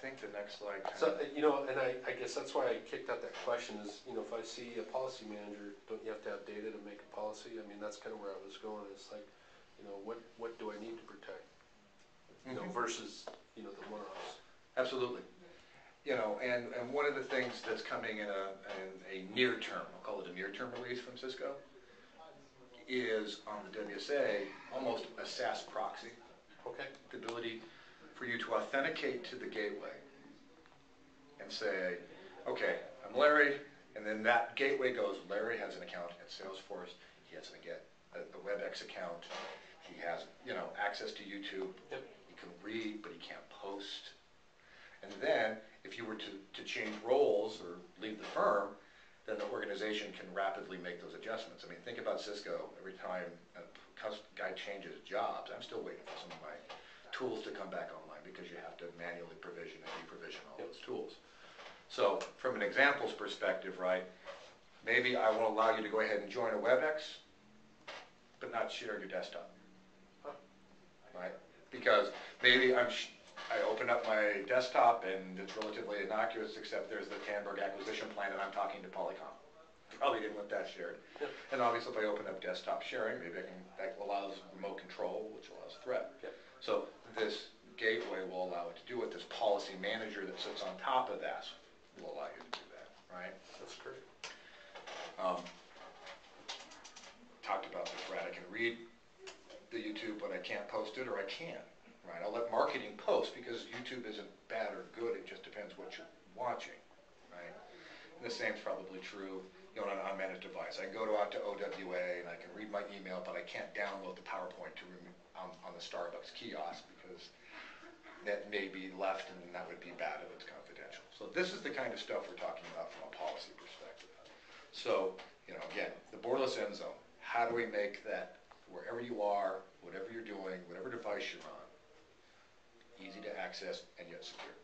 think the next slide. So, and I guess that's why I kicked out that question is, if I see a policy manager, don't you have to have data to make a policy? I mean, that's kind of where I was going. It's like, what do I need to protect? Versus, the one-offs. Absolutely. And one of the things that's coming in a near term, I'll call it a near-term release from Cisco, is on the WSA almost a SaaS proxy. Okay. The ability for you to authenticate to the gateway and say, okay, I'm Larry, and then that gateway goes, Larry has an account at Salesforce, he has a WebEx account, he has access to YouTube, yep. He can read, but he can't post. And then, if you were to change roles or leave the firm, then the organization can rapidly make those adjustments. I mean, think about Cisco. Every time a guy changes jobs, I'm still waiting for some of my tools to come back online because you have to manually provision and deprovision all those tools. So, from an examples perspective, right, maybe I won't allow you to go ahead and join a WebEx, but not share your desktop, right? Because maybe I open up my desktop and it's relatively innocuous, except there's the Tandberg acquisition plan and I'm talking to Polycom. Probably didn't want that shared. Yep. And obviously if I open up desktop sharing, maybe that allows remote control, which allows threat. Yep. So this gateway will allow it to do it. This policy manager that sits on top of that will allow you to do that, right? That's great. Talked about the threat. I can read the YouTube, but I can't post it, or I can. Right, I'll let marketing post because YouTube isn't bad or good. It just depends what you're watching, right? And the same is probably true, on an unmanaged device. I can go out to OWA and I can read my email, but I can't download the PowerPoint on the Starbucks kiosk because that may be left, and that would be bad if it's confidential. So this is the kind of stuff we're talking about from a policy perspective. So, again, the borderless end zone. How do we make that wherever you are, whatever you're doing, whatever device you're on, easy to access and yet secure,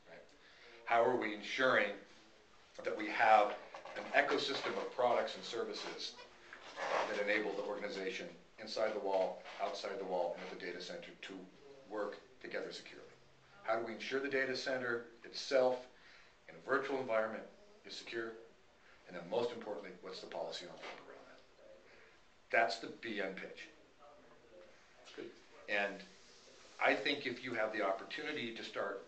right? How are we ensuring that we have an ecosystem of products and services that enable the organization inside the wall, outside the wall, and at the data center to work together securely? How do we ensure the data center itself in a virtual environment is secure? And then most importantly, what's the policy envelope around that? That's the BN pitch. That's good. And I think if you have the opportunity to start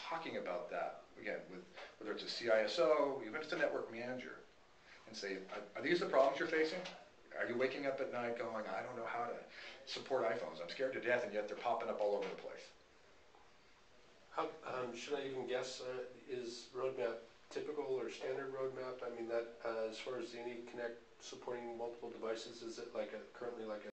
talking about that, again, with whether it's a CISO, even if it's a network manager, and say, are these the problems you're facing? Are you waking up at night going, I don't know how to support iPhones. I'm scared to death, and yet they're popping up all over the place. How, should I even guess, is roadmap typical or standard roadmap? I mean, that as far as the AnyConnect supporting multiple devices, is it currently like a